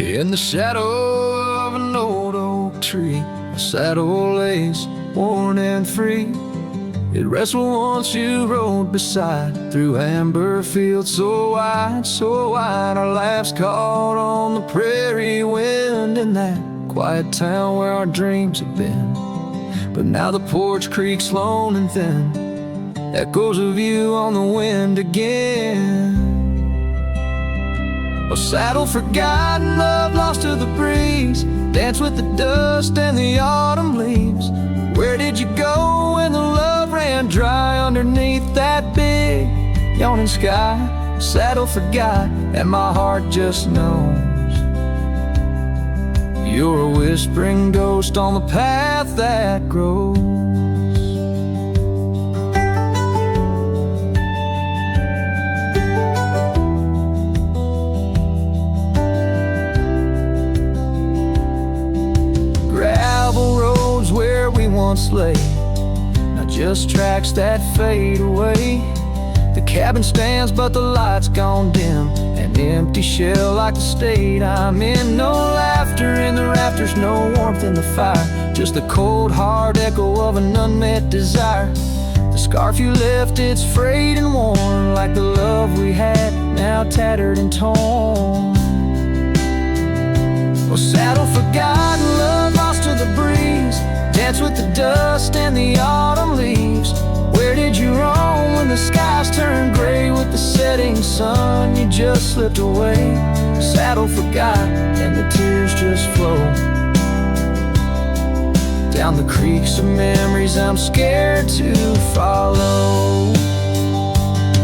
In the shadow of an old oak tree, a saddle lays worn and free. It rests where once you rode beside, through amber fields so wide, our laughs caught on the prairie wind, in that quiet town where our dreams have been. But now the porch creaks lone and thin, echoes of you on the wind again. Oh, saddle forgotten, love lost to the breeze, dance with the dust and the autumn leaves. Where did you go when the love ran dry underneath that big yawning sky? Saddle forgot, and my heart just knows you're a whispering ghost on the path that grows. Gravel roads where we once lay, not just tracks that fade away. The cabin stands but the light's gone dim, an empty shell like the state I'm in. No laughter in the rafters, no warmth in the fire, just the cold hard echo of an unmet desire. The scarf you left, it's frayed and worn, like the love we had, now tattered and torn. Oh, saddle forgotten, love lost to the breeze, dance with the dust and the autumn leaves. Where did you roam when the skies turned gray with the setting sun? You just slipped away. Saddle forgot, and the tears just flow down the creeks of memories I'm scared to follow.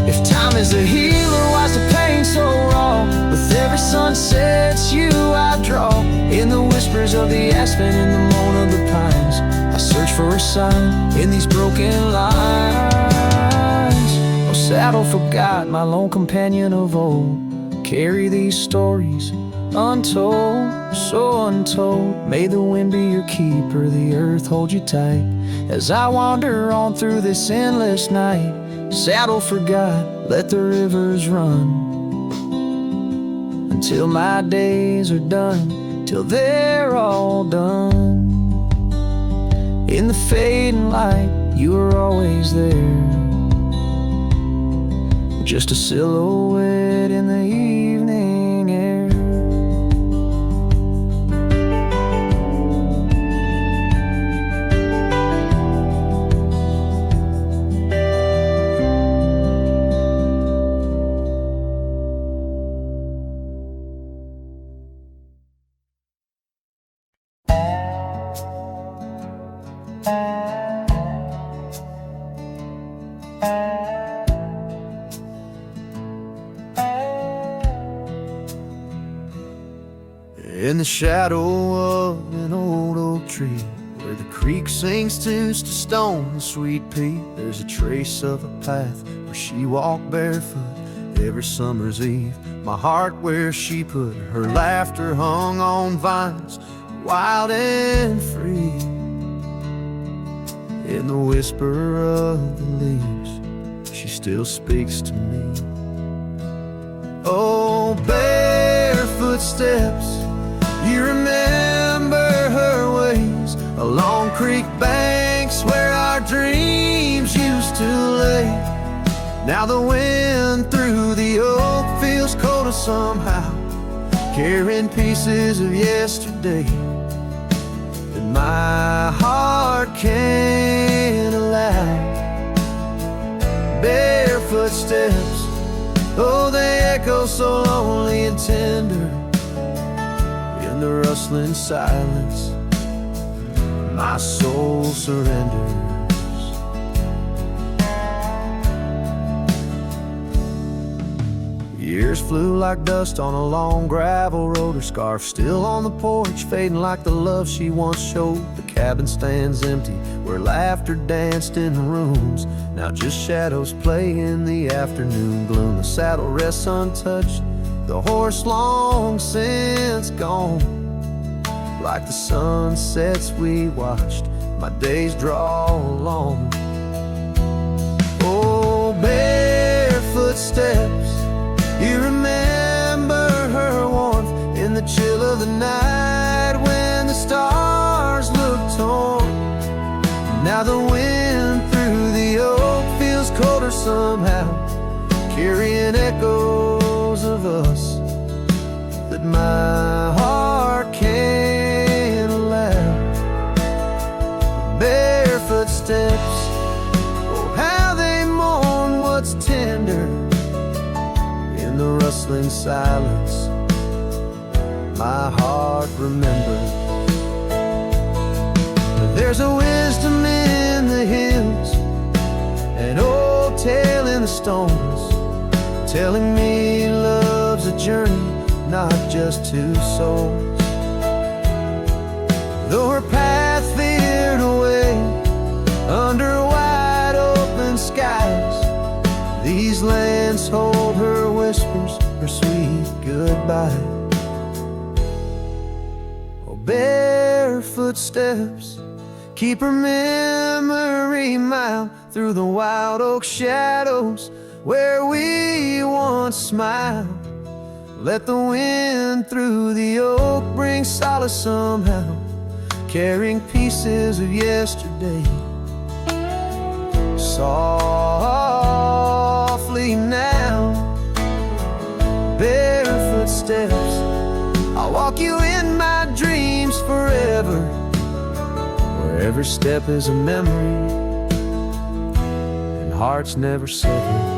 If time is a healer, why's the pain so raw? With every sunset you I draw, in the whispers of the aspen, in the moan of the pines, I search for a sign in these broken lines. Oh, saddle forgot, my lone companion of old, carry these stories untold, so untold. May the wind be your keeper, the earth hold you tight, as I wander on through this endless night. Saddle forgot, let the rivers run until my days are done, till they're all done. In the fading light, you were always there, just a silhouette in the evening air. In the shadow of an old oak tree, where the creek sinks to stone and sweet pea, there's a trace of a path where she walked barefoot every summer's eve. My heart where she put her laughter hung on vines, wild and free. In the whisper of the leaves, she still speaks to me. Oh, barefoot steps, you remember her ways along creek banks where our dreams used to lay. Now the wind through the oak feels colder somehow, carrying pieces of yesterday that my heart can't allow. Barefoot steps, oh, they echo so lonely and tender. In the rustling silence, my soul surrenders. Years flew like dust on a long gravel road, her scarf still on the porch, fading like the love she once showed. The cabin stands empty where laughter danced in the rooms, now just shadows play in the afternoon gloom. The saddle rests untouched, the horse long since gone. Like the sunsets we watched, my days draw long. Oh, barefoot steps, you remember her warmth in the chill of the night when the stars look torn. Now the wind through the oak feels colder somehow, carrying echoes of us that my heart can't allow. Barefoot steps, oh how they mourn what's tender in the rustling silence. My heart remembers. There's a wisdom in the hills, an old tale in the stones, telling me love's a journey, not just two souls. Though her path veered away under wide open skies, these lands hold her whispers, her sweet goodbye. Oh, barefoot steps keep her memory mild through the wild oak shadows where we once smiled. Let the wind through the oak bring solace somehow, carrying pieces of yesterday. Softly now, barefoot steps, I'll walk you in my dreams forever, where every step is a memory and hearts never sever.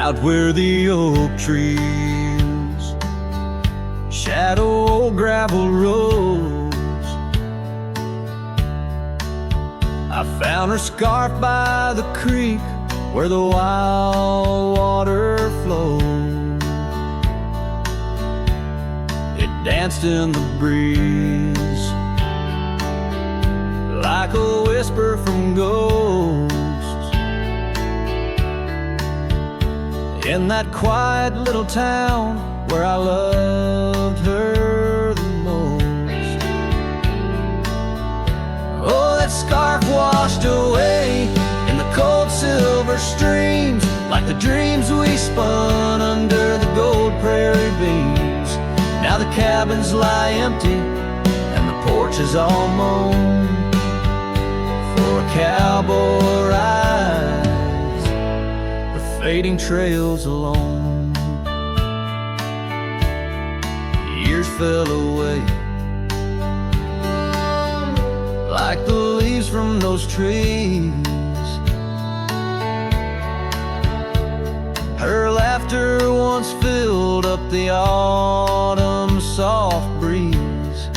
Out where the oak trees shadow old gravel roads, I found her scarf by the creek where the wild water flowed. It danced in the breeze like a whisper from ghosts. In that quiet little town where I loved her the most. Oh, that scarf washed away in the cold silver streams, like the dreams we spun under the gold prairie beams. Now the cabins lie empty and the porch is all mown for a cowboy ride, fading trails alone. Years fell away like the leaves from those trees. Her laughter once filled up the autumn soft breeze,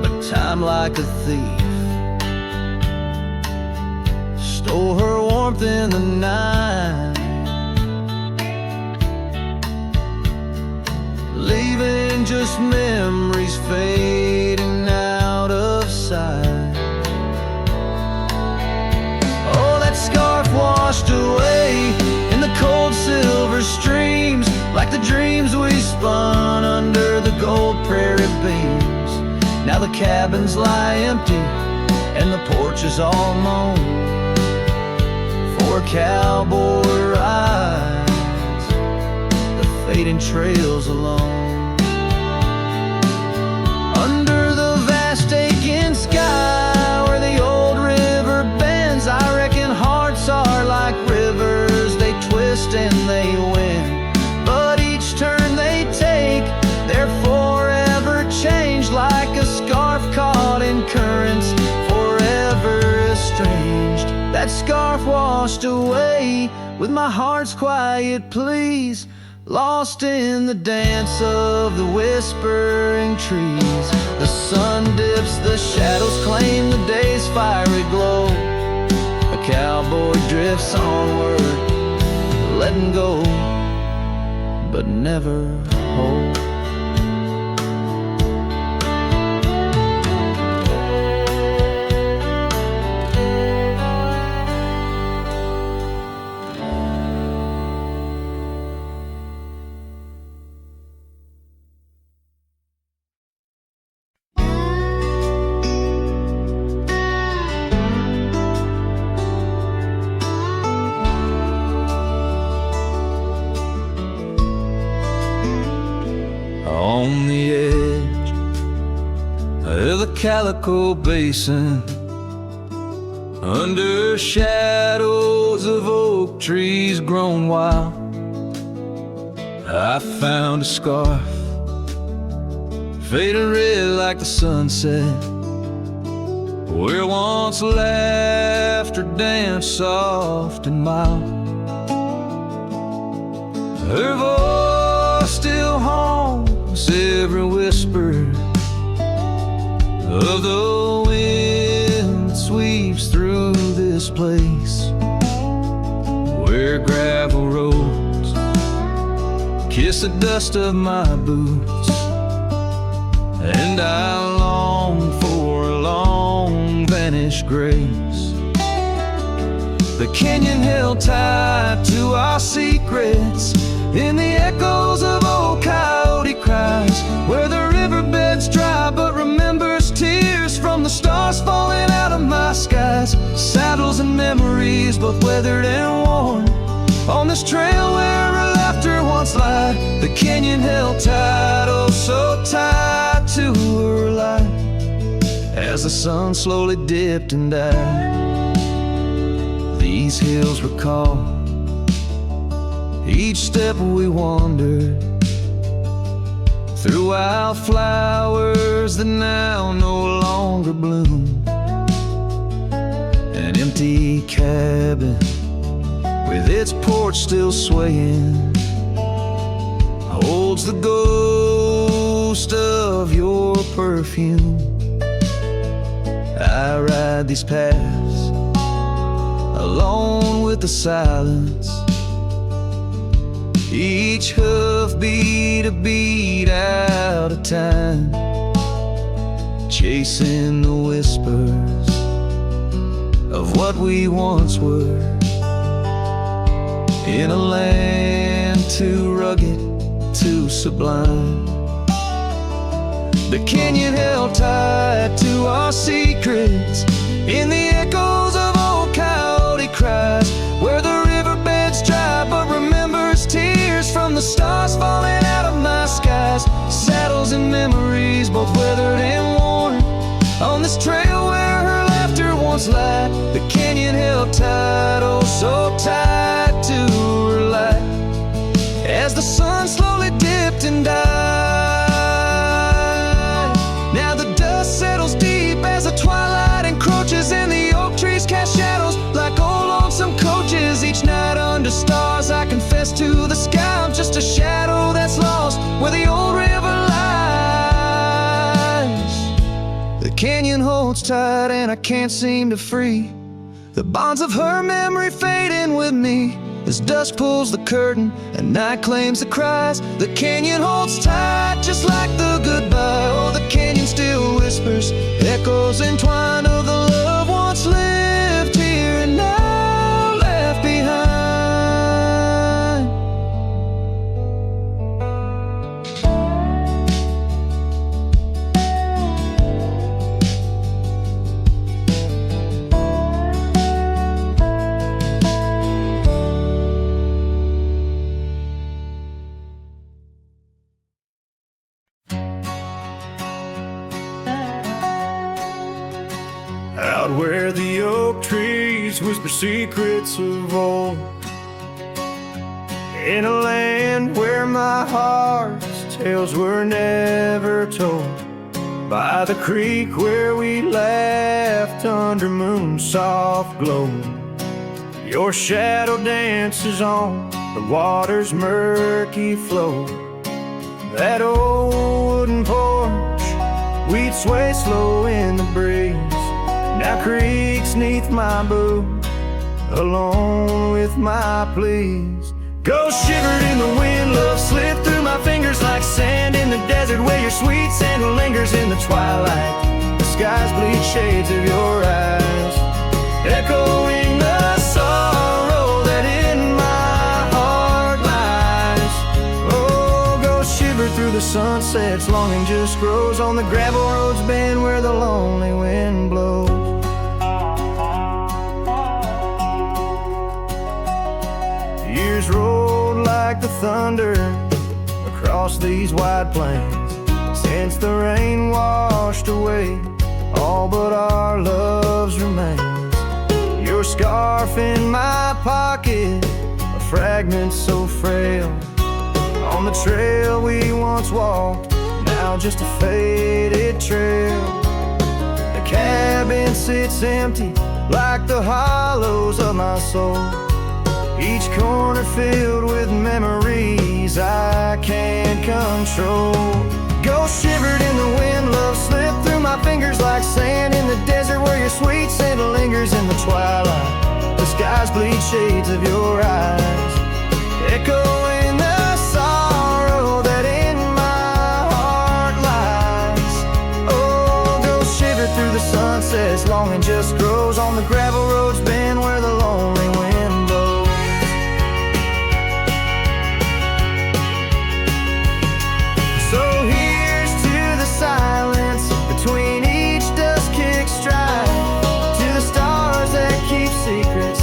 but time like a thief stole her warmth in the night, leaving just memories fading out of sight. Oh, that scarf washed away in the cold silver streams, like the dreams we spun under the gold prairie beams. Now the cabins lie empty and the porch is all mown for cowboy rides, the fading trails alone. Under the vast aching sky where the old river bends, I reckon hearts are like rivers, they twist and they win, but each turn they take, they're forever changed, like a scarf caught in currents, forever estranged. That scarf washed away with my heart's quiet pleas, lost in the dance of the whispering trees. The sun dips, the shadows claim the day's fiery glow. A cowboy drifts onward, letting go, but never hope. On the edge of the Calico Basin, under shadows of oak trees grown wild, I found a scarf, faded red like the sunset, where once laughter danced soft and mild. Her voice still haunts every whisper of the wind that sweeps through this place, where gravel roads kiss the dust of my boots, and I long for a long vanished grace. The canyon held tight to our secrets in the echoes of old coyote cries, where the riverbed's dry but remembers tears from the stars falling out of my skies. Saddles and memories, both weathered and worn, on this trail where her laughter once lied. The canyon held tight, oh so tight to her light, as the sun slowly dipped and died. These hills recall each step we wandered through wildflowers that now no longer bloom. An empty cabin with its porch still swaying holds the ghost of your perfume. I ride these paths alone with the silence, each hoofbeat a beat out of time, chasing the whispers of what we once were, in a land too rugged, too sublime. The canyon held tight to our secrets in the echoes of old coyote cries, where the riverbed's dry but remembers tears from the stars falling out of my skies. Saddles and memories, both weathered and worn, on this trail where her laughter once lied. The canyon held tight, oh so tight to her light, as the sun slowly dipped and died. Now the dust settles deep as the twilight encroaches, and the oak trees cast shadows like old lonesome coaches. Each night under stars I confess to the sky I'm just a shadow that's lost where the old river lies. The canyon holds tight and I can't seem to free the bonds of her memory fading with me, as dusk pulls the curtain and night claims the cries. The canyon holds tight just like the goodbye. Oh, the canyon still whispers echoes entwined of the love once lived here and now left behind. Out where the oak trees whisper secrets of old, in a land where my heart's tales were never told, by the creek where we laughed under moon's soft glow. Your shadow dances on the water's murky flow. That old wooden porch, we'd sway slow in the breeze. Now creaks 'neath my boot, alone with my pleas. Ghost shivered in the wind, love slipped through my fingers like sand in the desert, where your sweet scent lingers in the twilight. The skies bleed shades of your eyes, echoing the sorrow that in my heart lies. Oh, ghost shiver through the sunsets, longing just grows on the gravel roads bend where the lonely wind blows. Years rolled like the thunder across these wide plains, since the rain washed away all but our loves remains. Your scarf in my pocket, a fragment so frail, on the trail we once walked, now just a faded trail. The cabin sits empty like the hollows of my soul, each corner filled with memories I can't control. Ghost shivered in the wind, love slipped through my fingers like sand in the desert, where your sweet scent lingers in the twilight. The skies bleed shades of your eyes, echoing the sorrow that in my heart lies. Oh, ghost shiver through the sunsets, longing just grows on the gravel roads bend where the lonely wind blows. So here's to the silence between each dust-kicked stride, to the stars that keep secrets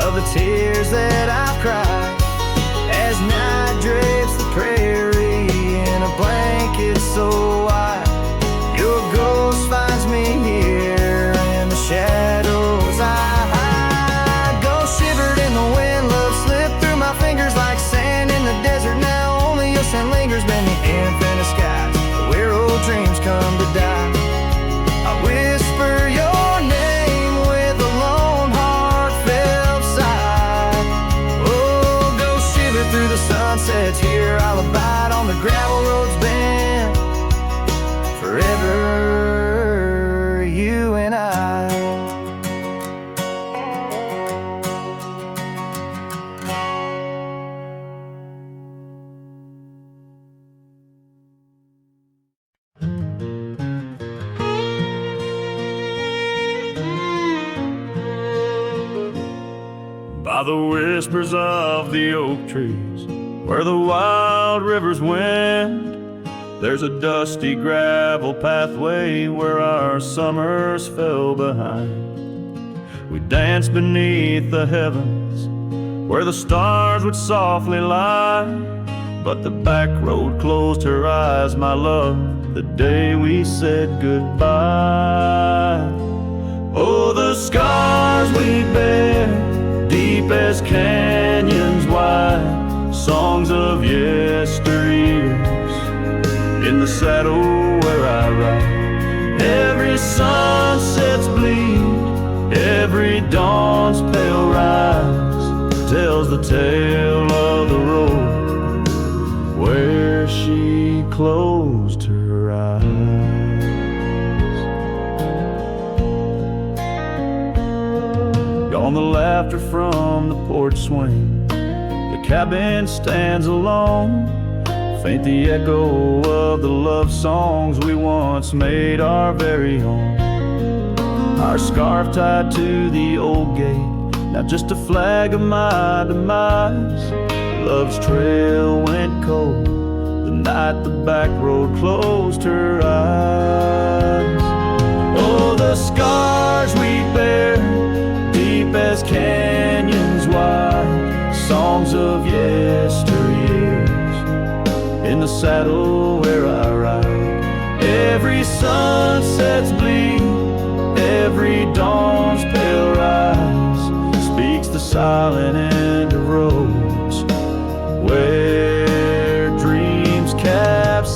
of the tears that I've cried, as night drapes the prairie in a blanket so wide. Your ghost finds me here in the shadows I hide. Ghost shivered in the wind, love slipped through my fingers like sand in the desert. Now only your scent lingers bend the infinite skies, where old dreams come to die. I whisper your name with a lone heartfelt sigh. Oh, ghost shiver through the sunsets, here I'll abide on the gravel roads bend forever, you and I. By the whispers of the oak trees, where the wild rivers wend, there's a dusty gravel pathway where our summers fell behind. We danced beneath the heavens, where the stars would softly lie, but the back road closed her eyes, my love, the day we said goodbye. Oh, the scars we bear, deep as canyons wide, songs of yesteryears, in the saddle where I ride. Every sunset's bleed, every dawn's pale rise, tells the tale of the road where she closed her eyes. Gone the laughter from the porch swing, the cabin stands alone, faint the echo of the love songs we once made our very own. Our scarf tied to the old gate, now just a flag of my demise. Love's trail went cold the night the back road closed her eyes. Oh, the scars we bear, deep as canyons wide, songs of yesteryears, in the saddle where I ride. Every sunset's bleed, every dawn's pale rise, speaks the silent end of roads where dreams capsize.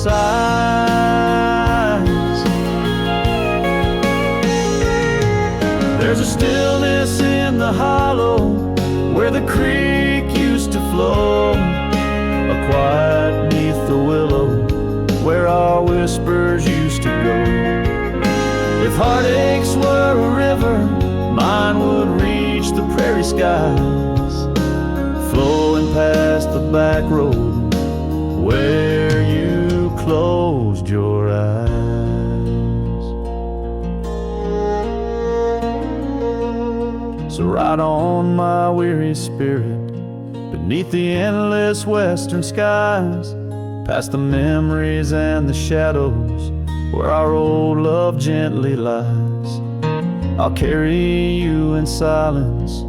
There's a stillness in the hollow where the creek used to flow, quiet neath the willow, where our whispers used to go. If heartaches were a river, mine would reach the prairie skies, flowing past the back road where you closed your eyes. So ride on, my weary spirit, beneath the endless western skies, past the memories and the shadows where our old love gently lies. I'll carry you in silence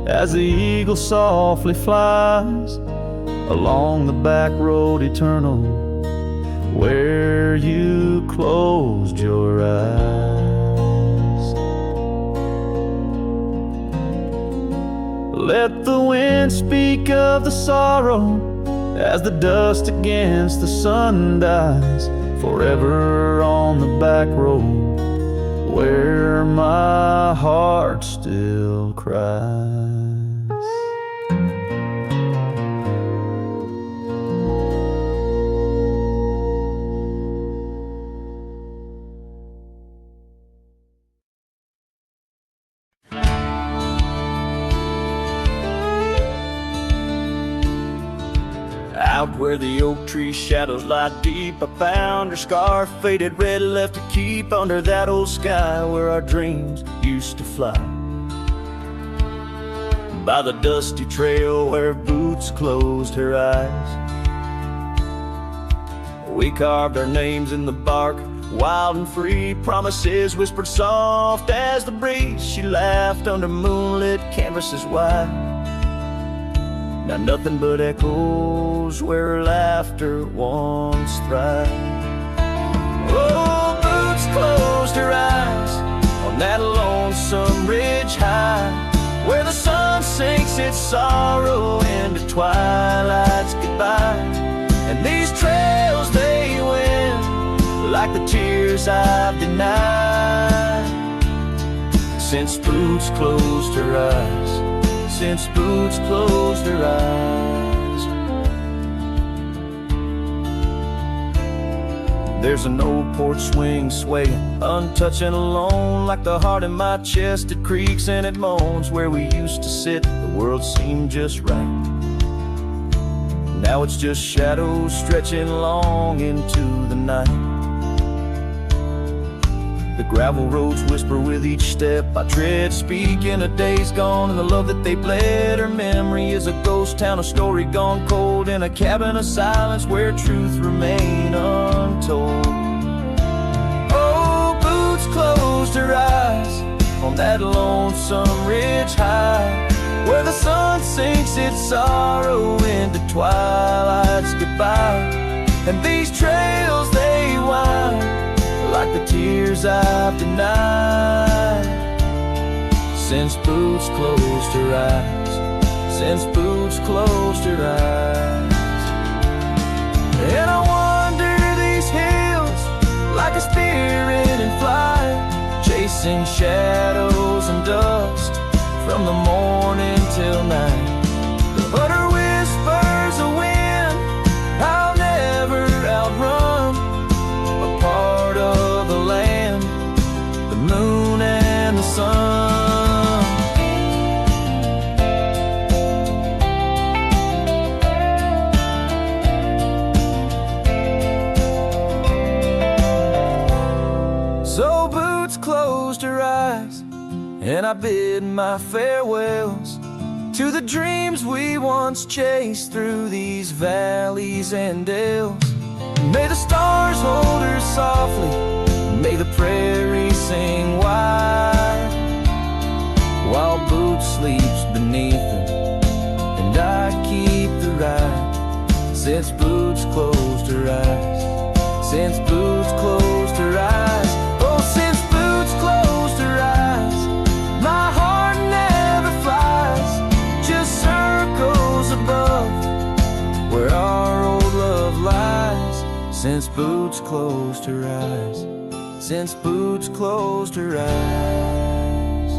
as the eagle softly flies along the back road eternal where you closed your eyes. Let the wind speak of the sorrow as the dust against the sun dies, forever on the back road where my heart still cries. Out where the oak tree shadows lie deep, I found her scarf, faded red, left to keep under that old sky where our dreams used to fly. By the dusty trail where boots closed her eyes, we carved our names in the bark, wild and free, promises whispered soft as the breeze. She laughed under moonlit canvases wide, now nothing but echoes where her laughter once thrived. Oh, boots closed her eyes on that lonesome ridge high, where the sun sinks its sorrow into twilight's goodbye. And these trails they win like the tears I've denied, since boots closed her eyes, since boots closed her eyes. There's an old porch swing swaying, untouched and alone, like the heart in my chest. It creaks and it moans. Where we used to sit, the world seemed just right. Now it's just shadows stretching long into the night. The gravel roads whisper with each step I tread, speaking of days gone and the love that they bled. Her memory is a ghost town, a story gone cold, in a cabin of silence where truth remain untold. Oh, boots closed her eyes on that lonesome ridge high, where the sun sinks its sorrow into twilight's goodbye. And these trails they wind like the tears I've denied, since boots closed her eyes, since boots closed her eyes. And I wander these hills like a spirit in flight, chasing shadows and dust from the morning till night. But her whispers a wind I'll never outrun, a part of the land, the moon and the sun. So boots closed her eyes, and I bid my farewells to the dreams we once chased through these valleys and dales. May the stars hold her softly, may the prairie sing wide, while boots sleeps beneath them, and I keep the ride. Since boots closed her eyes, since boots closed her eyes, oh, since boots closed her eyes, my heart never flies, just circles above where our old love lies. Since boots closed her eyes, since boots closed her eyes.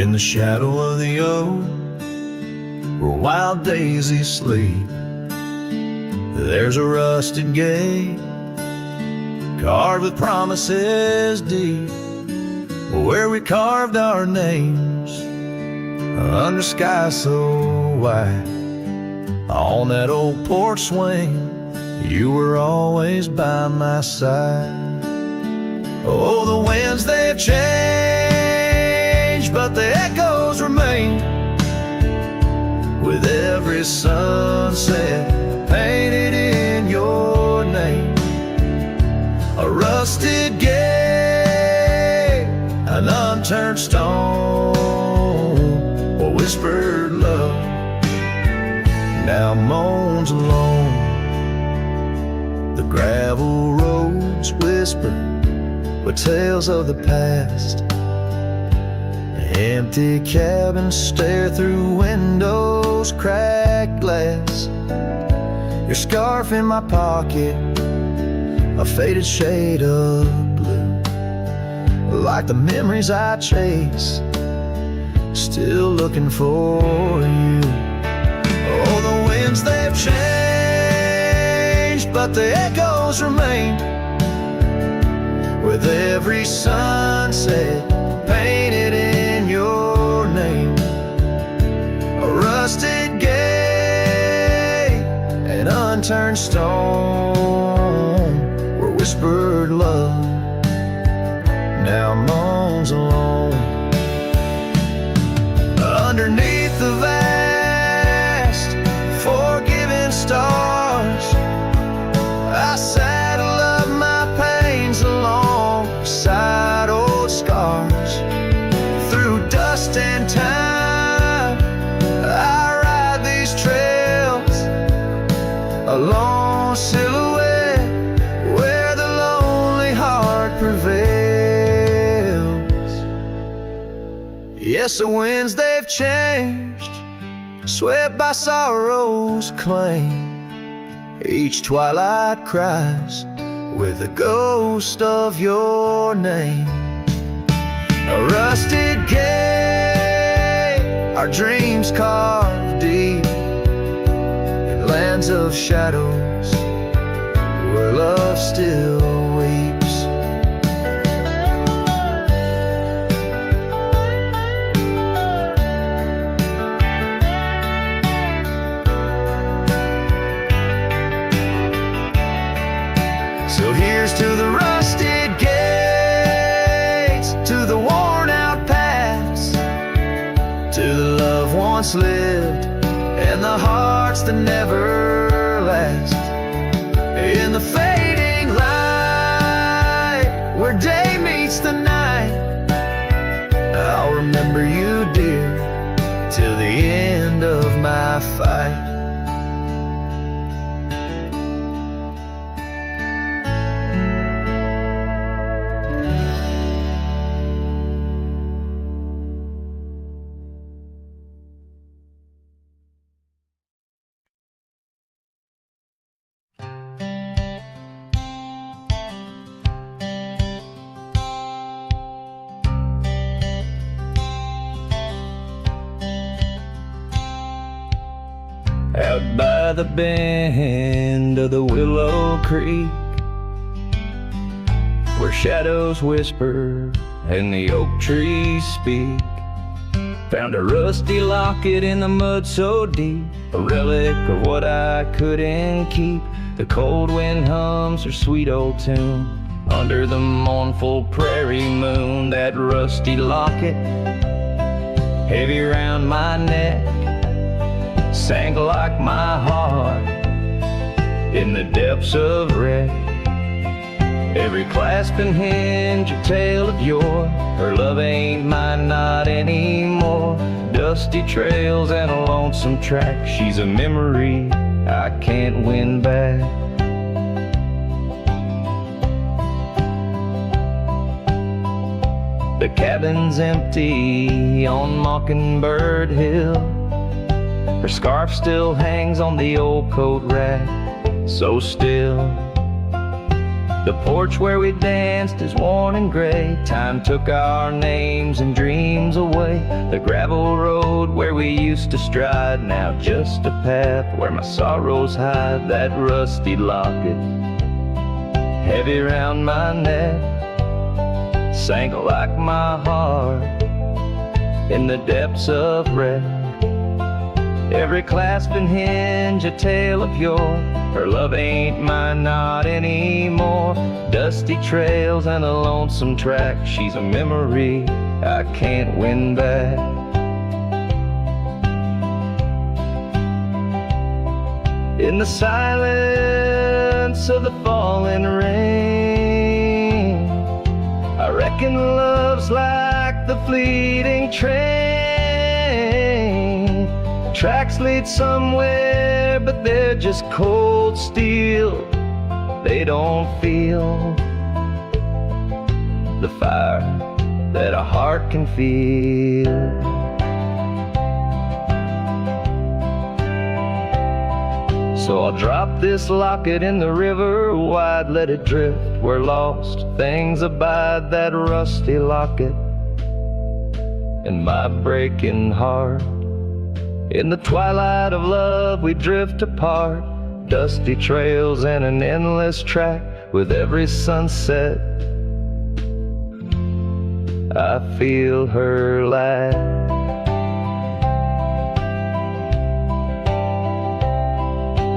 In the shadow of the oak, where wild daisies sleep, there's a rusted gate carved with promises deep, where we carved our names under sky so white. On that old porch swing, you were always by my side. Oh, the winds they've changed, but the echoes remain. With every sunset painted in your name, a rusted gate, an unturned stone, a whispered love now moans alone. The gravel roads whisper with tales of the past. Empty cabins stare through windows, cracked glass. Your scarf in my pocket, a faded shade of blue, like the memories I chase, still looking for you. Oh, the winds they've changed, but the echoes remain. With every sunset painted in your name, a rusted gate, an unturned stone, where whispered love now moans alone. Underneath the vast, forgiving stars, I saddle up my pains alongside old scars. Through dust and time, I ride these trails, a lone silhouette where the lonely heart prevails. Yes, the winds they've changed, swept by sorrow's claim. Each twilight cries with the ghost of your name. A rusted gate, our dreams carved deep in lands of shadows where love still weeps. So here's to the rusted gates, to the worn out paths, to the love once lived and the hearts that never last. In the fading light, where day meets the night, I'll remember you, dear, till the end of my fight. Out by the bend of the Willow Creek, where shadows whisper and the oak trees speak, found a rusty locket in the mud so deep, a relic of what I couldn't keep. The cold wind hums her sweet old tune under the mournful prairie moon. That rusty locket, heavy round my neck, sank like my heart in the depths of wreck. Every clasp and hinge a tale of yore. Her love ain't mine, not anymore. Dusty trails and a lonesome track. She's a memory I can't win back. The cabin's empty on Mockingbird Hill. Her scarf still hangs on the old coat rack, so still. The porch where we danced is worn and gray. Time took our names and dreams away. The gravel road where we used to stride, now just a path where my sorrows hide. That rusty locket, heavy round my neck, sank like my heart in the depths of wreck. Every clasp and hinge a tale of yore. Her love ain't mine, not anymore. Dusty trails and a lonesome track. She's a memory I can't win back. In the silence of the falling rain, I reckon love's like the fleeting train. Tracks lead somewhere, but they're just cold steel. They don't feel the fire that a heart can feel. So I'll drop this locket in the river wide, let it drift where lost things abide. That rusty locket and my breaking heart. In the twilight of love we drift apart. Dusty trails and an endless track. With every sunset I feel her laugh.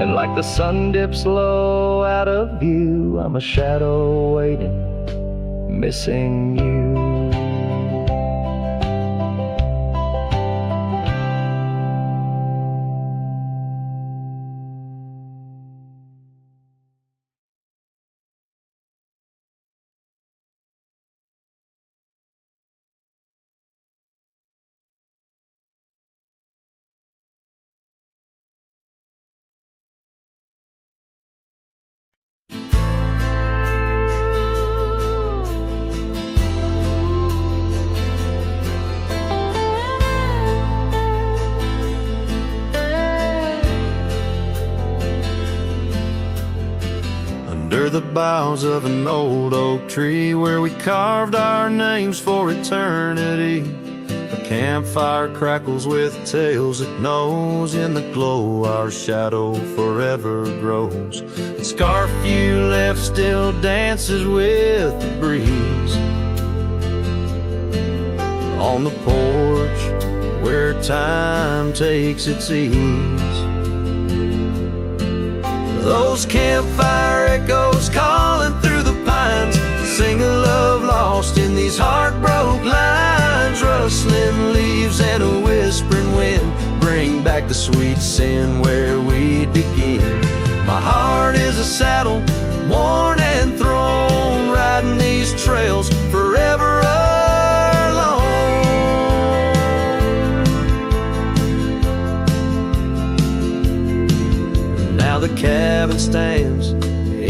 And like the sun dips low out of view, I'm a shadow waiting, missing you. Under the boughs of an old oak tree, where we carved our names for eternity, a campfire crackles with tales it knows. In the glow our shadow forever grows. The scarf you left still dances with the breeze on the porch where time takes its ease. Those campfire echoes calling through the pines sing a love lost in these heartbroken lines. Rustling leaves and a whispering wind bring back the sweet sin where we'd begin. My heart is a saddle, worn and thrown, riding these trails forever alone. Now the cabin stands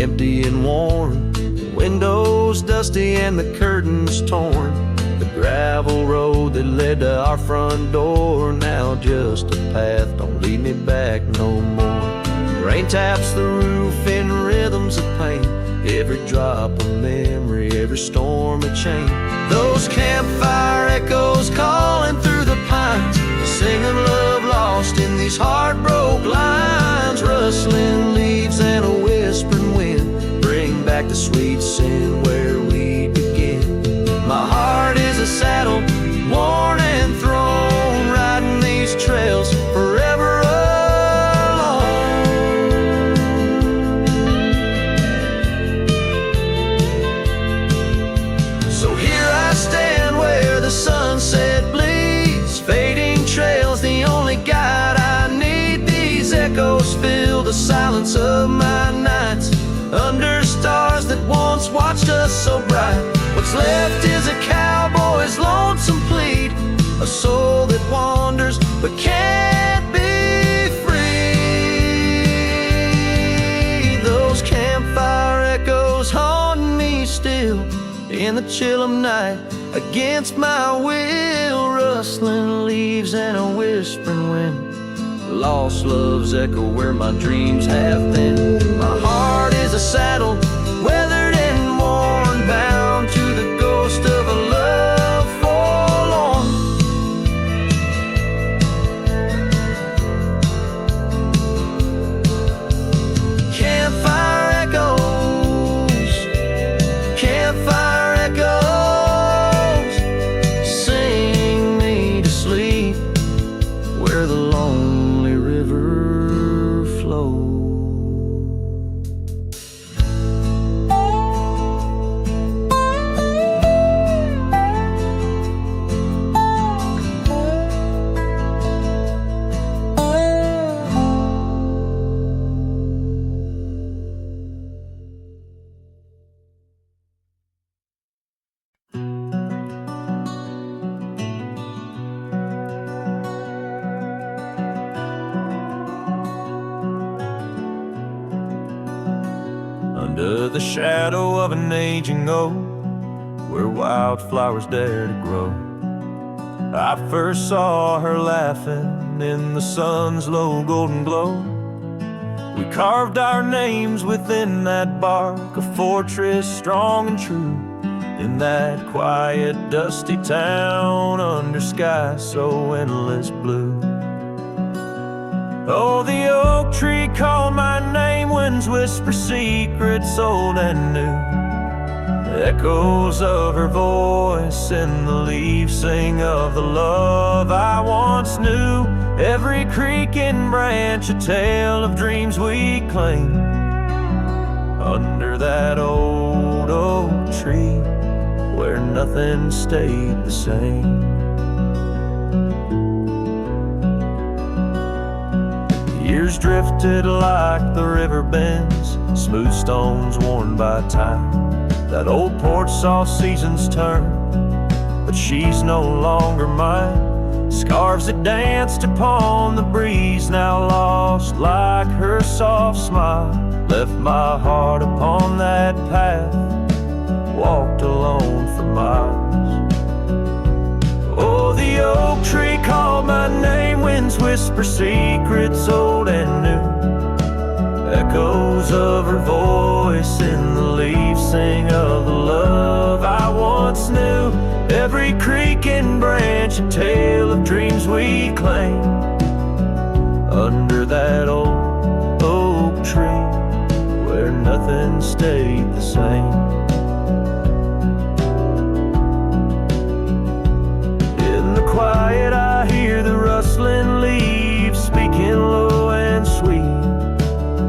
empty and worn, windows dusty and the curtains torn. The gravel road that led to our front door, now just a path, don't lead me back no more. Rain taps the roof in rhythms of pain, every drop of memory, every storm a chain. Those campfire echoes calling through the pines sing of love lost in these heartbroken lines. Rustling leaves and a whispering wind bring back the sweet sin where we begin. My heart is a saddle, worn and thrown, riding these trails forever alone. So here I stand where the sunset bleeds, fading trails, the only guide I need. These echoes fill the silence of my nights, under stars that once watched us so bright. What's left is a cowboy's lonesome plead, a soul that wanders but can't be free. Those campfire echoes haunt me still in the chill of night, against my will. Rustling leaves and a whispering wind, lost love's echo where my dreams have been. My heart is a saddle, weathered and under the shadow of an aging oak, where wildflowers dare to grow. I first saw her laughing in the sun's low golden glow. We carved our names within that bark, a fortress strong and true, in that quiet, dusty town under skies so endless blue. Oh, the oak tree called my name, winds whisper secrets old and new. Echoes of her voice in the leaves sing of the love I once knew. Every creaking branch a tale of dreams we claim, under that old oak tree where nothing stayed the same. Years drifted like the river bends, smooth stones worn by time. That old porch saw seasons turn, but she's no longer mine. Scarves that danced upon the breeze, now lost like her soft smile, left my heart upon that path, walked alone for miles. Oh, the oak tree called my name, winds whisper secrets old and new. Echoes of her voice in the leaves sing of the love I once knew. Every creaking branch a tale of dreams we claim, under that old oak tree where nothing stayed the same. In the quiet I hear the rustling leaves speaking low and sweet,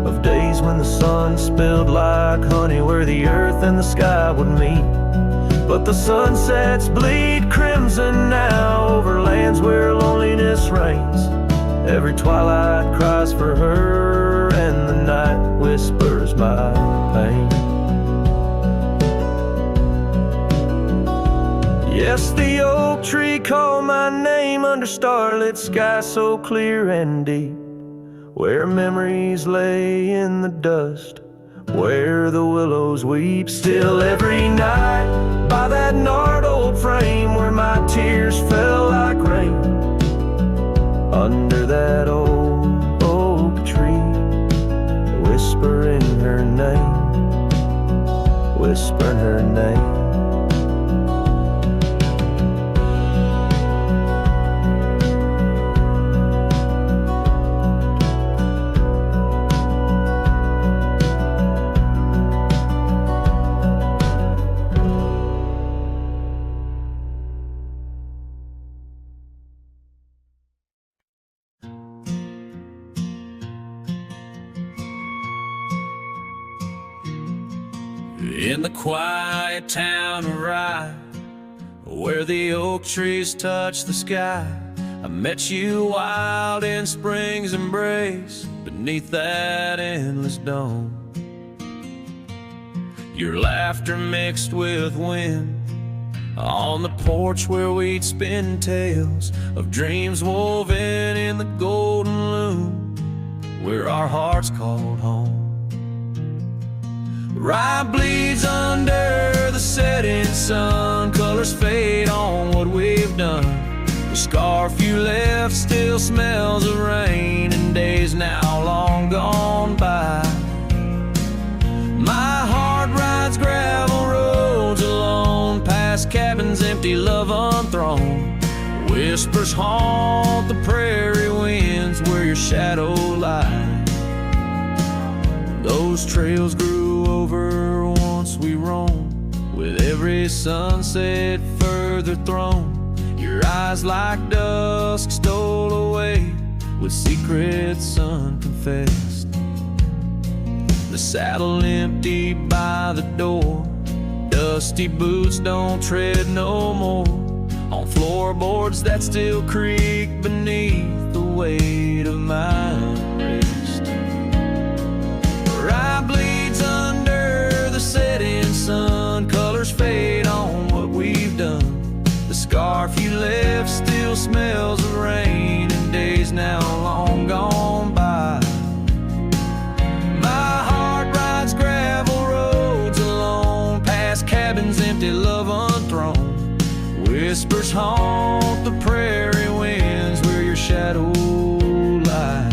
of days when the sun spilled like honey where the earth and the sky would meet. But the sunsets bleed crimson now over lands where loneliness reigns. Every twilight cries for her and the night whispers my pain. Yes, the oak tree called my name under starlit sky so clear and deep, where memories lay in the dust, where the willows weep. Still every night by that gnarled old frame where my tears fell like rain, under that old oak tree, whispering her name, whispering her name. In the quiet town of Rye, where the oak trees touch the sky, I met you wild in spring's embrace, beneath that endless dome. Your laughter mixed with wind on the porch where we'd spin tales of dreams woven in the golden loom, where our hearts called home. Rye bleeds under the setting sun, colors fade on what we've done. The scarf you left still smells of rain and days now long gone by. My heart rides gravel roads alone, past cabins empty, love unthrown. Whispers haunt the prairie winds where your shadow lies. Those trails grew over once we roamed, with every sunset further thrown. Your eyes like dusk stole away, with secrets unconfessed. The saddle empty by the door, dusty boots don't tread no more on floorboards that still creak beneath the weight of my unrest. Rye bleeds under the setting sun, colors fade on what we've done. The scarf you left still smells of rain and days now long gone by. My heart rides gravel roads whispers haunt the prairie winds where your shadow lies.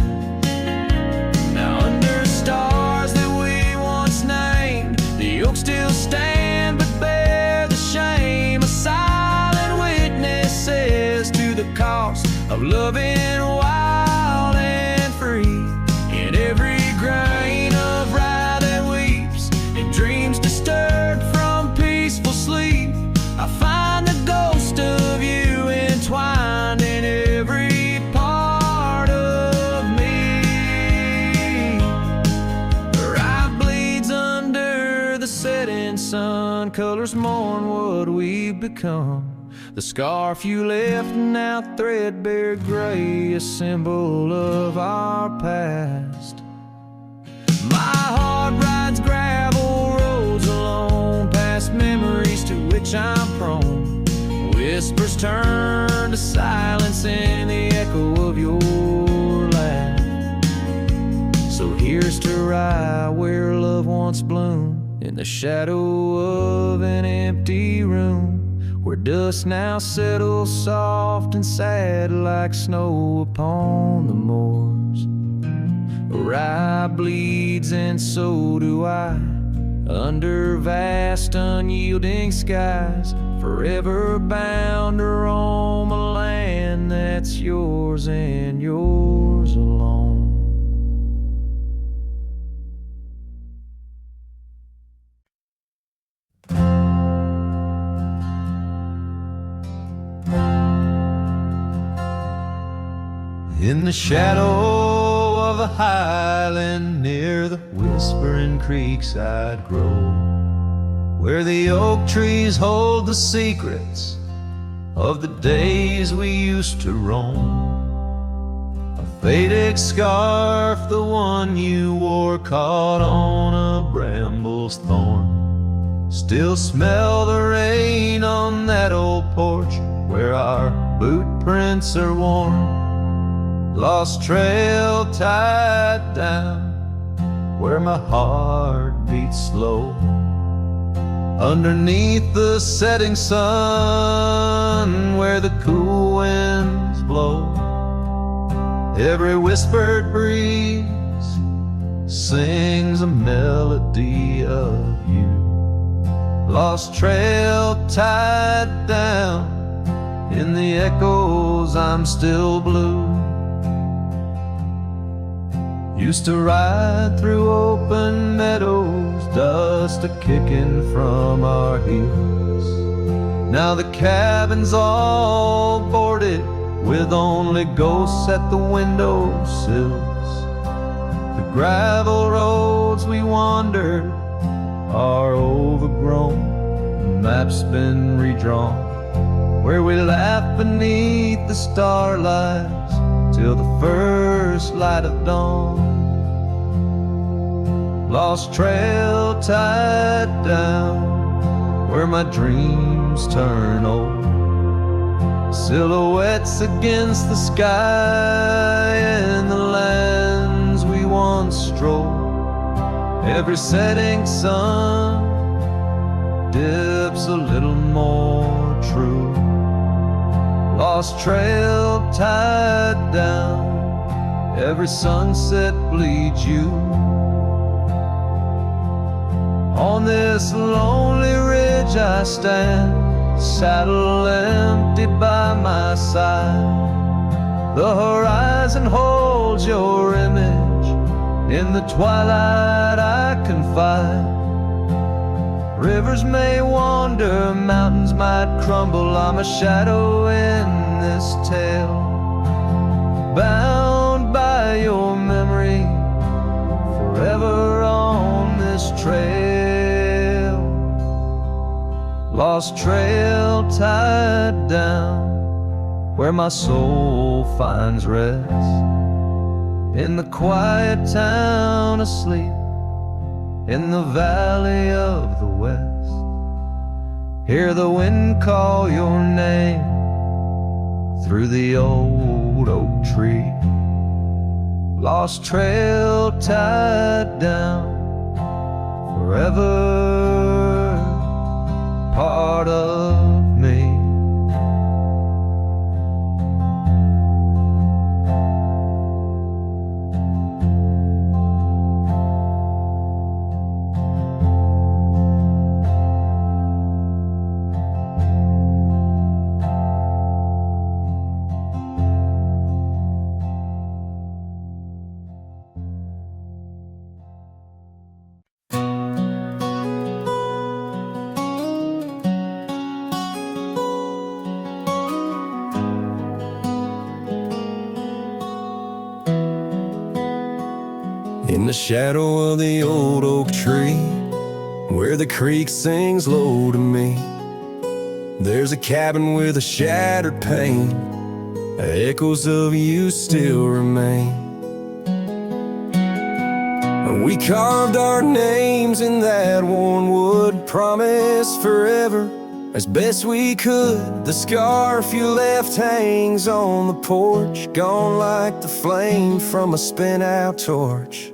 Now under stars that we once named, the oaks still stand but bear the shame. A silent witness says to the cost of loving wild and free. In every grain of rye that weeps, in dreams disturbed from peaceful sleep, I find the ghost of you entwined in every part of me. The rye bleeds under the setting sun, colors mourn what we've become. The scarf you left now threadbare gray, a symbol of our past. My heart rides gravel roads alone, past memories to which I'm prone. Whispers turn to silence in the echo of your laugh. So here's to rye where love once bloomed, in the shadow of an empty room, where dust now settles soft and sad like snow upon the moors. Rye bleeds and so do I, under vast unyielding skies, forever bound to roam a land that's yours and yours alone. In the shadow of a highland near the whispering creekside grove, where the oak trees hold the secrets of the days we used to roam, a faded scarf, the one you wore, caught on a bramble's thorn, still smell the rain on that old porch where our boot prints are worn. Lost trail tied down where my heart beats slow, underneath the setting sun where the cool winds blow. Every whispered breeze sings a melody of you. Lost trail tied down in the echoes, I'm still blue. Used to ride through open meadows, dust a-kicking from our heels. Now the cabin's all boarded, with only ghosts at the windowsills. The gravel roads we wandered are overgrown, the map's been redrawn, where we laugh beneath the starlights till the first light of dawn. Lost trail tied down where my dreams turn old, silhouettes against the sky and the lands we once strolled. Every setting sun dips a little more true. Lost trail tied down, every sunset bleeds you. On this lonely ridge I stand, saddle empty by my side. The horizon holds your image, in the twilight I confide. Rivers may wander, mountains might crumble, I'm a shadow in this tale, bound by your memory, forever on this trail. Lost trail tied down where my soul finds rest, in the quiet town asleep, in the valley of the west. Hear the wind call your name through the old oak tree. Lost trail tied down, forever part of me. In the shadow of the old oak tree, where the creek sings low to me, there's a cabin with a shattered pane. Echoes of you still remain. We carved our names in that worn wood, promised forever as best we could. The scarf you left hangs on the porch, gone like the flame from a spent-out torch.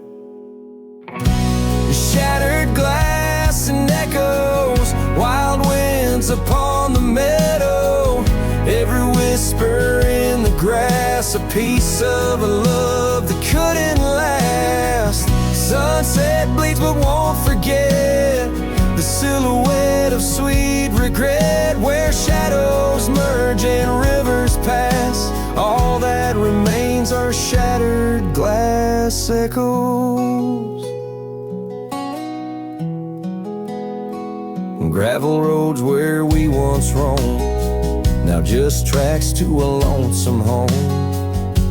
Shattered glass and echoes, wild winds upon the meadow, every whisper in the grass, a piece of a love that couldn't last. Sunset bleeds but won't forget the silhouette of sweet regret, where shadows merge and rivers pass. All that remains are shattered glass echoes. Gravel roads where we once roamed, now just tracks to a lonesome home.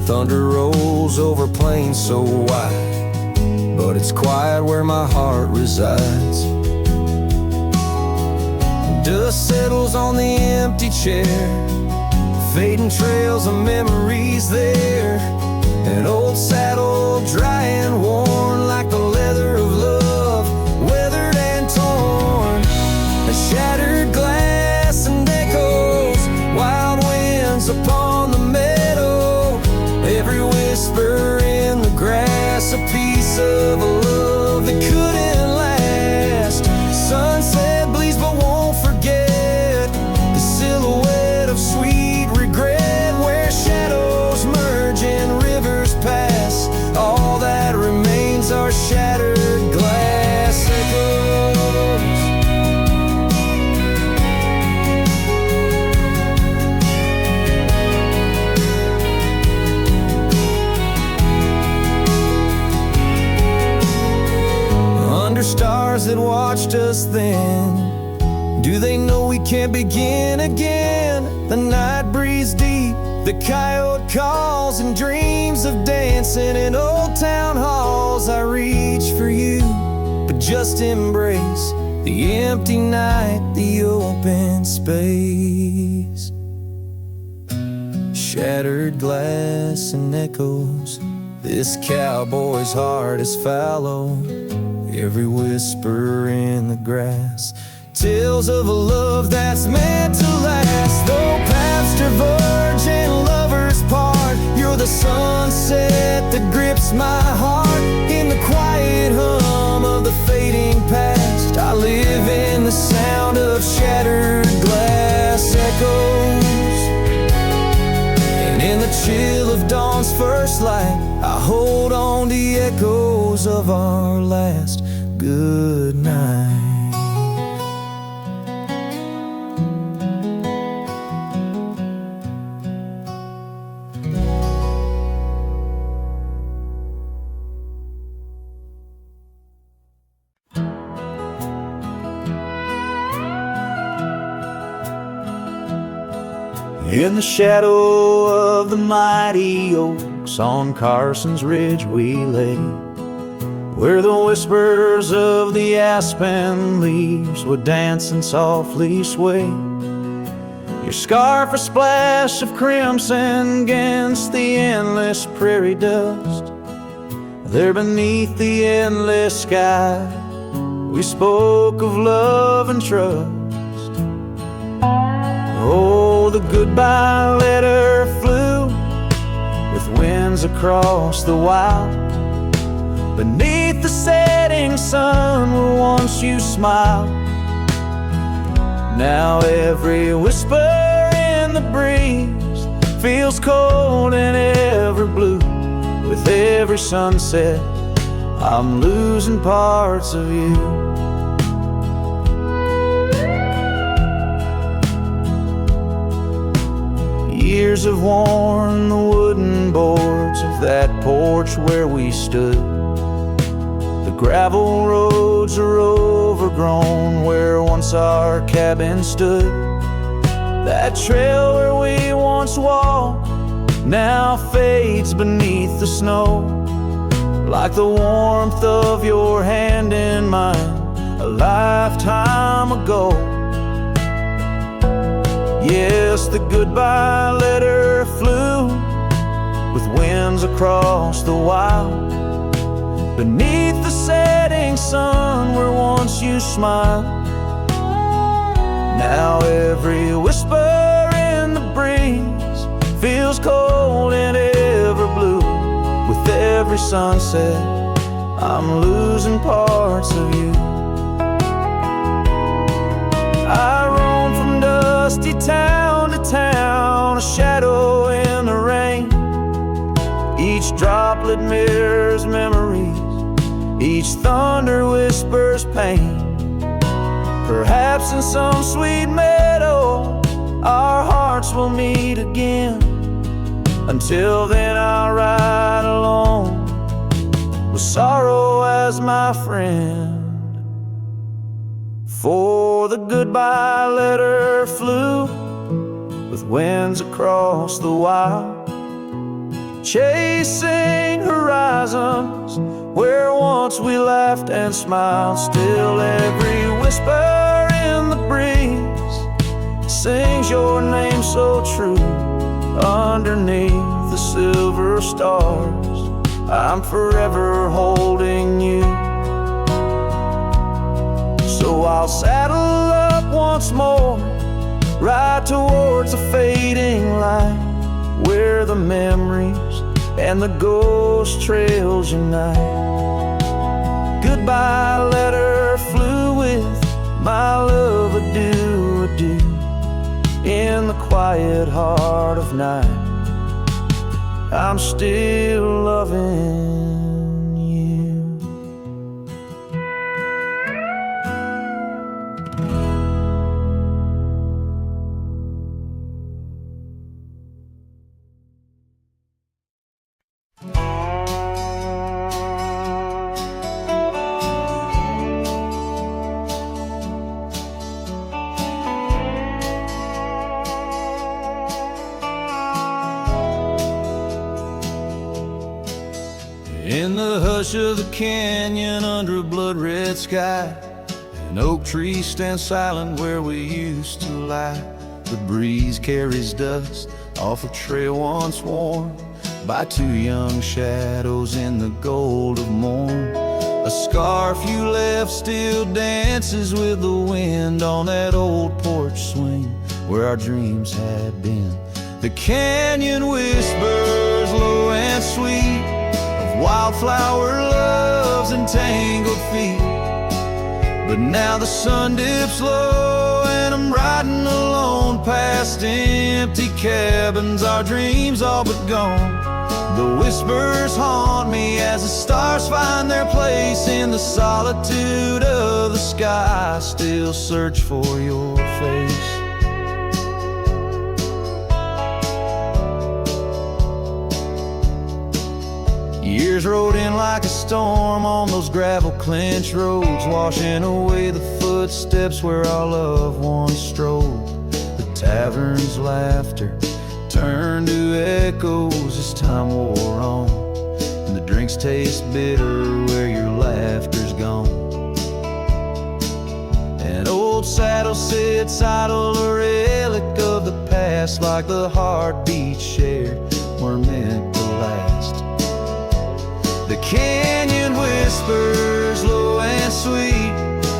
Thunder rolls over plains so wide, but it's quiet where my heart resides. Dust settles on the empty chair, fading trails of memories there. An old saddle dry and worn like the leather of love, weathered and torn. A shattered glass and echoes, wild winds upon the meadow, every whisper in the grass, a piece of a love that couldn't last. Sunset bleeds but won't forget the silhouette of sweet regret, where shadows merge and rivers pass. All that remains are shattered glass echoes. Under stars that watched us then, do they know we can't begin again? The night breathes deep, the coyote calls, and dreams of dancing in old town halls. I reach for you, but just embrace the empty night, the open space. Shattered glass and echoes, this cowboy's heart is fallow, every whisper in the grass, tales of a love that's meant to last. Though paths diverge and lovers part, you're the sunset that grips my heart. In the quiet hum of the fading past, I live in the sound of shattered glass echoes. And in the chill of dawn's first light, I hold on to the echoes of our last good night. In the shadow of the mighty oaks on Carson's Ridge we lay, where the whispers of the aspen leaves would dance and softly sway. Your scarf a splash of crimson against the endless prairie dust. There beneath the endless sky we spoke of love and trust. Oh, the goodbye letter flew with winds across the wild, beneath the setting sun where once you smiled. Now every whisper in the breeze feels cold and ever blue. With every sunset I'm losing parts of you. Years have worn the wooden boards of that porch where we stood. The gravel roads are overgrown where once our cabin stood. That trail where we once walked now fades beneath the snow, like the warmth of your hand in mine a lifetime ago. Yes, the goodbye letter flew with winds across the wild, beneath the setting sun where once you smiled. Now every whisper in the breeze feels cold and ever blue. With every sunset, I'm losing parts of you. I roam from dusty town to town, a shadow in the rain. Each droplet mirrors memories, each thunder whispers pain. Perhaps in some sweet meadow our hearts will meet again. Until then I'll ride alone with sorrow as my friend. For the goodbye letter flew with winds across the wild, chasing horizons where once we laughed and smiled. Still every whisper in the breeze sings your name so true. Underneath the silver stars, I'm forever holding you. So I'll saddle up once more, ride towards a fading light, where the memories and the ghost trails unite. Goodbye letter flew with my love, adieu, adieu. In the quiet heart of night, I'm still loving you. In the hush of the canyon, under a blood-red sky, an oak tree stands silent where we used to lie. The breeze carries dust off a trail once worn by two young shadows in the gold of morn. A scarf you left still dances with the wind on that old porch swing where our dreams had been. The canyon whispers low and sweet, wildflower loves and tangled feet. But now the sun dips low and I'm riding alone past empty cabins, our dreams all but gone. The whispers haunt me as the stars find their place in the solitude of the sky. I still search for your face. Years rode in like a storm on those gravel clinch roads, washing away the footsteps where our loved ones strolled. The tavern's laughter turned to echoes as time wore on, and the drinks taste bitter where your laughter's gone. An old saddle sits idle, a relic of the past, like the heartbeats shared were meant to last. The canyon whispers low and sweet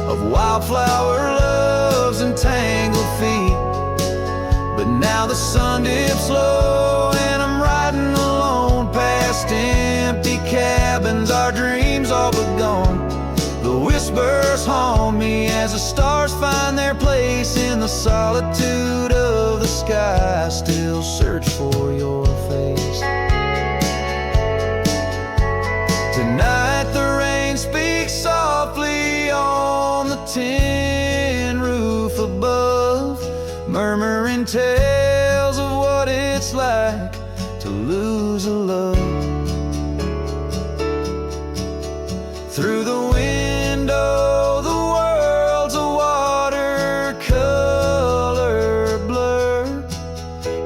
of wildflower loves and tangled feet. But now the sun dips low and I'm riding alone past empty cabins, our dreams all but gone. The whispers haunt me as the stars find their place in the solitude of the sky. I still search for your face. Tonight the rain speaks softly on the tin roof above, murmuring tales of what it's like to lose a love. Through the window the world's a watercolor blur,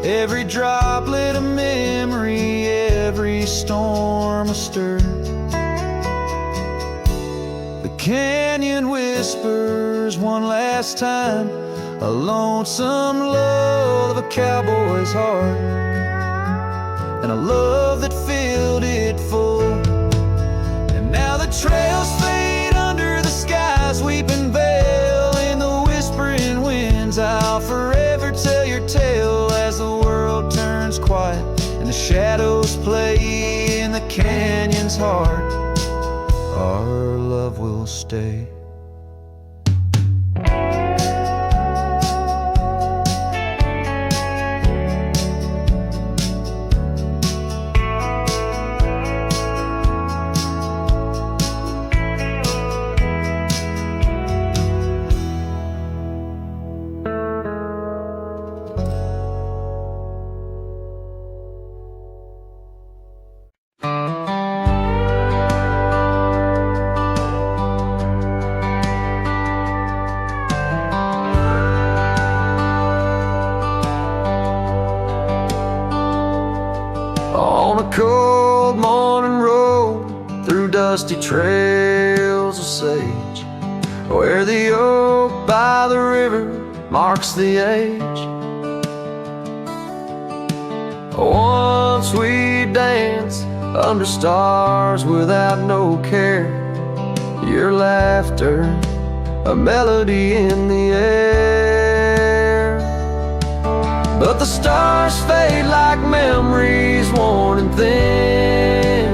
every droplet a memory, every storm a stir. canyon whispers one last time a lonesome love of a cowboy's heart, and a love that filled it full. And now the trails fade under the sky's weeping veil. In the whispering winds I'll forever tell your tale, as the world turns quiet and the shadows play in the canyon's heart. Our love will stay. On a cold morning road through dusty trails of sage, where the oak by the river marks the age. Once we danced under stars without no care, your laughter a melody in the air. But the stars fade like memories worn and thin,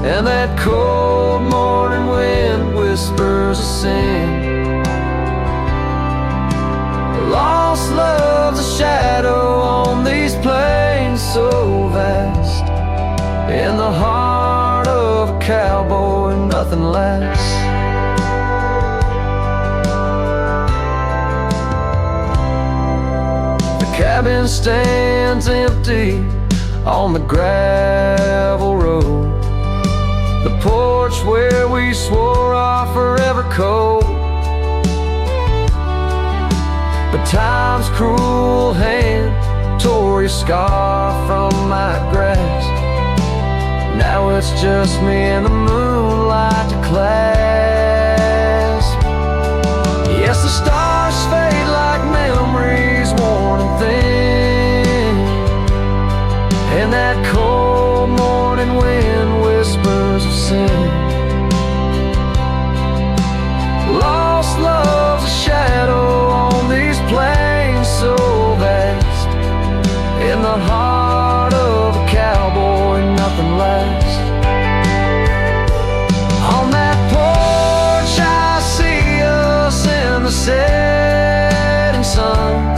and that cold morning wind whispers a sin. Lost love's a shadow on these plains so vast, in the heart of a cowboy nothing lasts. Cabin stands empty on the gravel road, the porch where we swore our forever code. But time's cruel hand tore your scar from my grasp. Now it's just me and the moonlight to clasp. Yes, the stars fade like memories worn and thin, and that cold morning wind whispers of sin. Lost love's a shadow on these plains so vast, in the heart of a cowboy nothing lasts. On that porch I see us in the setting sun,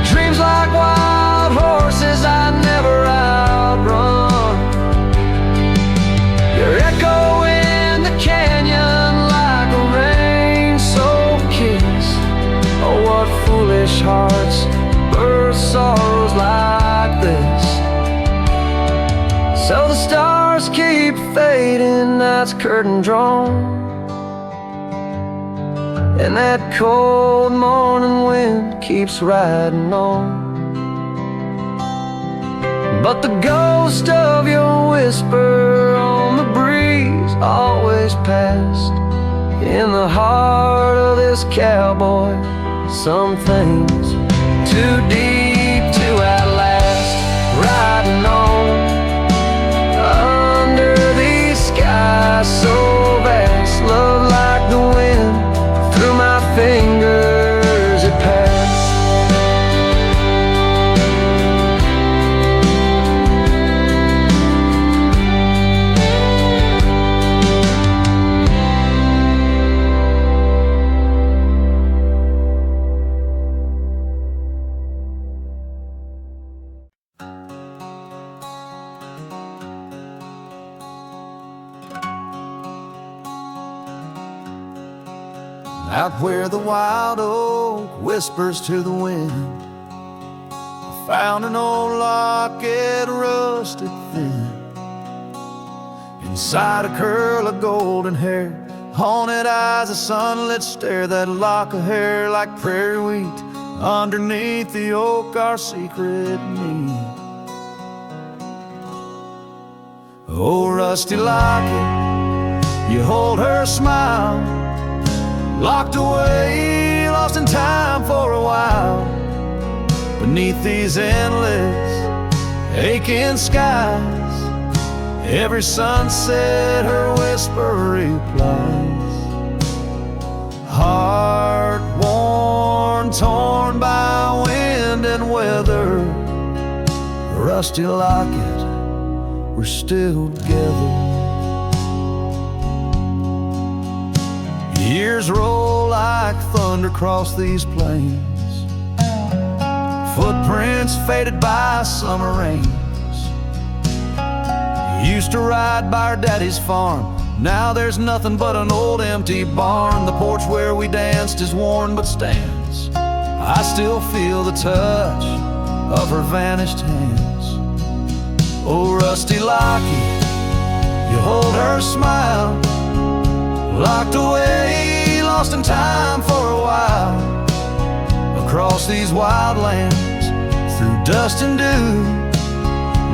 dreams like wild horses I never outrun. Your echo in the canyon like a rain-soaked kiss. Oh, what foolish hearts birth sorrows like this. So the stars keep fading, night's curtain drawn, and that cold morning wind keeps riding on. But the ghost of your whisper on the breeze always passed, in the heart of this cowboy some things too deep to outlast. Riding on under these skies so vast, love like the wind through my fingers it passed. Out where the wild oak whispers to the wind, I found an old locket rusted thin. Inside a curl of golden hair, haunted eyes, a sunlit stare. That lock of hair like prairie wheat, underneath the oak our secret meet. Oh, rusty locket, You hold her smile, locked away, lost in time for a while. Beneath these endless, aching skies, every sunset her whisper replies. Heart worn, torn by wind and weather, rusty locket, we're still together. Years roll like thunder across these plains, footprints faded by summer rains. Used to ride by our daddy's farm, now there's nothing but an old empty barn. The porch where we danced is worn but stands. I still feel the touch of her vanished hands. Oh, rusty locket, you hold her smile, locked away, lost in time for a while. Across these wild lands, through dust and dew,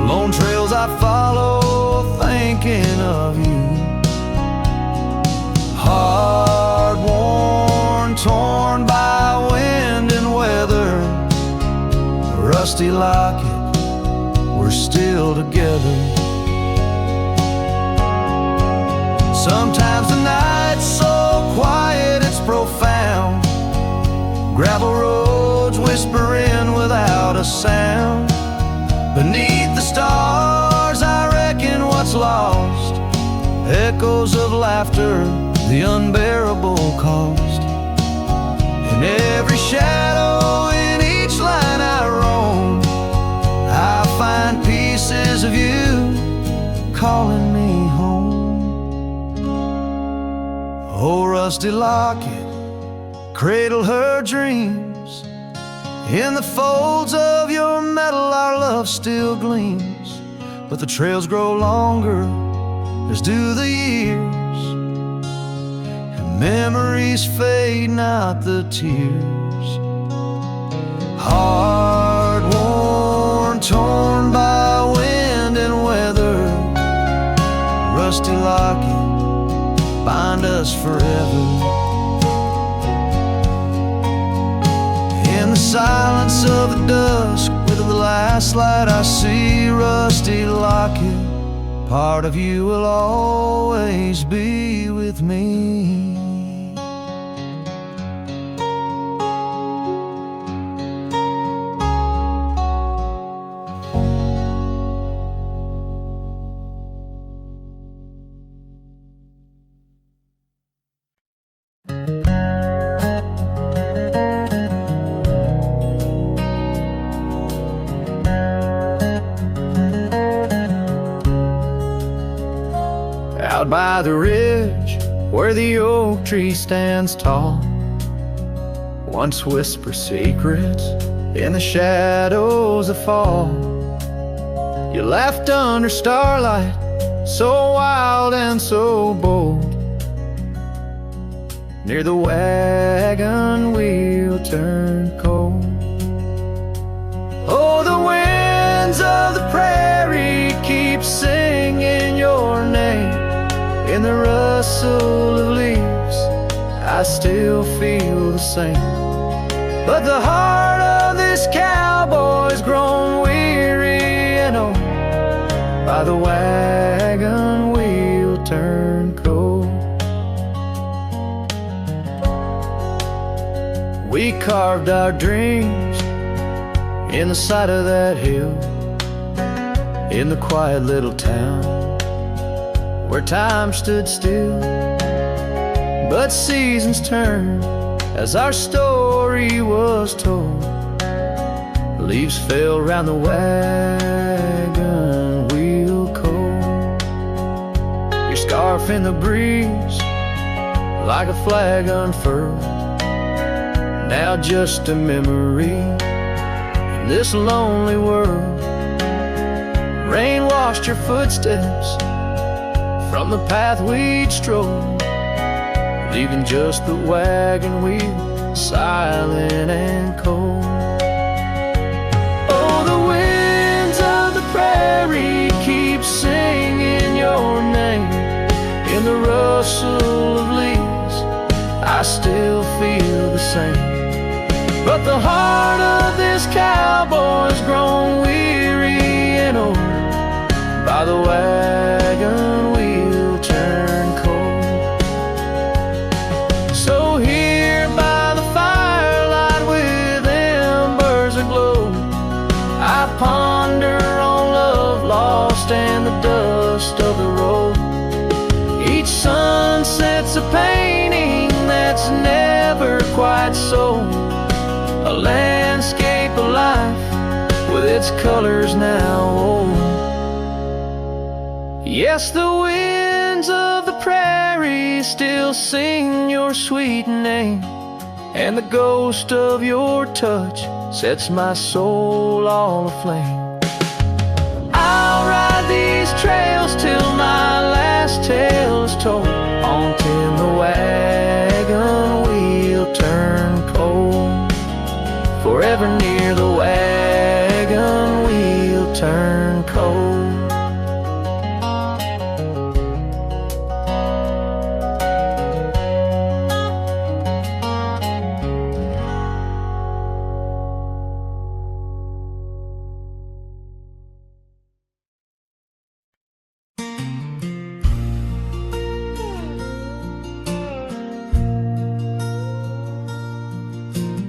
lone trails I follow, thinking of you. Hard worn, torn by wind and weather, rusty locket, we're still together. Sometimes the night's so quiet it's profound, gravel roads whispering without a sound. Beneath the stars I reckon what's lost, echoes of laughter, the unbearable cost. In every shadow, in each line I roam, I find pieces of you calling me home. Oh, rusty locket, cradle her dreams. In the folds of your metal our love still gleams. But the trails grow longer, as do the years, and memories fade, not the tears. Hard worn, torn by wind and weather, rusty locket, bind us forever. In the silence of the dusk, with the last light I see, rusty locket, part of you will always be with me. Out by the ridge where the oak tree stands tall, once whisper secrets in the shadows of fall. You laughed under starlight, so wild and so bold. Near the wagon wheel turned cold. Oh, the winds of the prairie keep singing your name. In the rustle of leaves, I still feel the same. But the heart of this cowboy's grown weary and old by the wagon wheel turned cold. We carved our dreams in the side of that hill, in the quiet little town where time stood still. But seasons turned as our story was told. Leaves fell round the wagon wheel cold. Your scarf in the breeze, like a flag unfurled, now just a memory in this lonely world. Rain washed your footsteps from the path we'd strolled, leaving just the wagon wheel silent and cold. Oh, the winds of the prairie keep singing your name. In the rustle of leaves, I still feel the same. But the heart of this cowboy's grown weary and old by the wagon wheel turned cold. So here by the firelight with embers aglow, I ponder on love lost and the dust of the road. Each sunset's a painting that's never quite sold, a landscape of life with its colors now old. Yes, the winds of the prairie still sing your sweet name, and the ghost of your touch sets my soul all aflame. I'll ride these trails till my last tale is told, haunting the wagon wheel turn cold. Forever near the wagon wheel turn cold.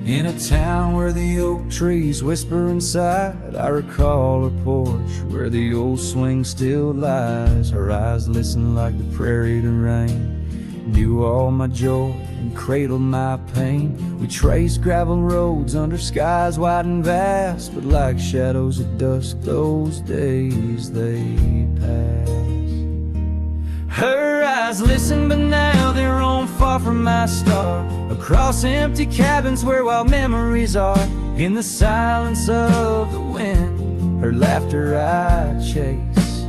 In a town where the oak trees whisper inside, I recall her porch where the old swing still lies. Her eyes listen like the prairie to rain, knew all my joy and cradled my pain. We traced gravel roads under skies wide and vast, but like shadows at dusk those days they pass. Her eyes listen, but now they roam far from my star, across empty cabins where wild memories are. In the silence of the wind, her laughter I chase,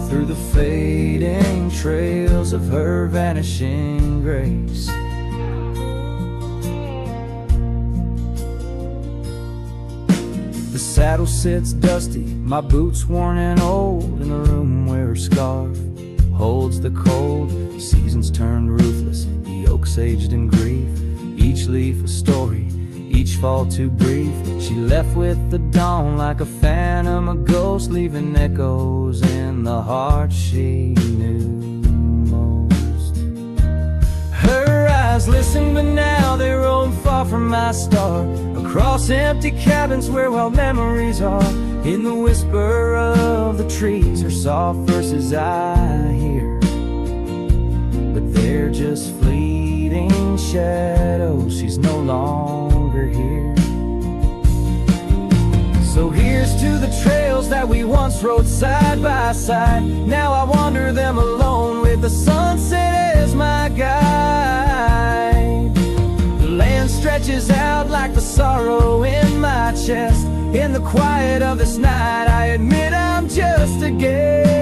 through the fading trails of her vanishing grace. The saddle sits dusty, my boots worn and old, in the room where her scarf holds the cold. Seasons turned ruthless, the oaks aged in grief, each leaf a story, each fall too brief. She left with the dawn like a phantom, a ghost, leaving echoes in the heart she knew most. Her eyes listen, but now they roam far from my star, across empty cabins where wild memories are. In the whisper of the trees, her soft verses I hear, but they're just fleeting shadows. She's no longer here. So here's to the trails that we once rode side by side. Now I wander them alone with the sunset as my guide. The land stretches out like the sorrow in my chest. In the quiet of this night, I admit I'm just a guest.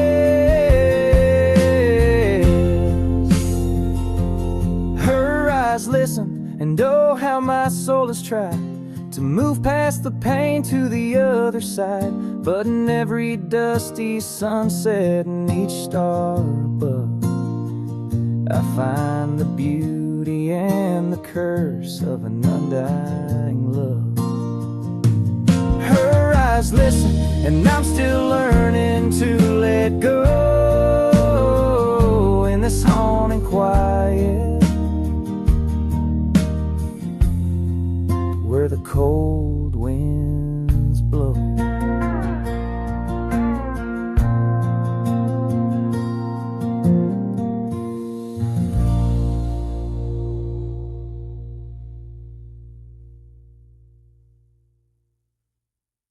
Her eyes listen, and oh how my soul has tried to move past the pain to the other side. But in every dusty sunset and each star above, I find the beauty and the curse of an undying love. Her eyes listen, and I'm still learning to let go in this haunting quiet, where the cold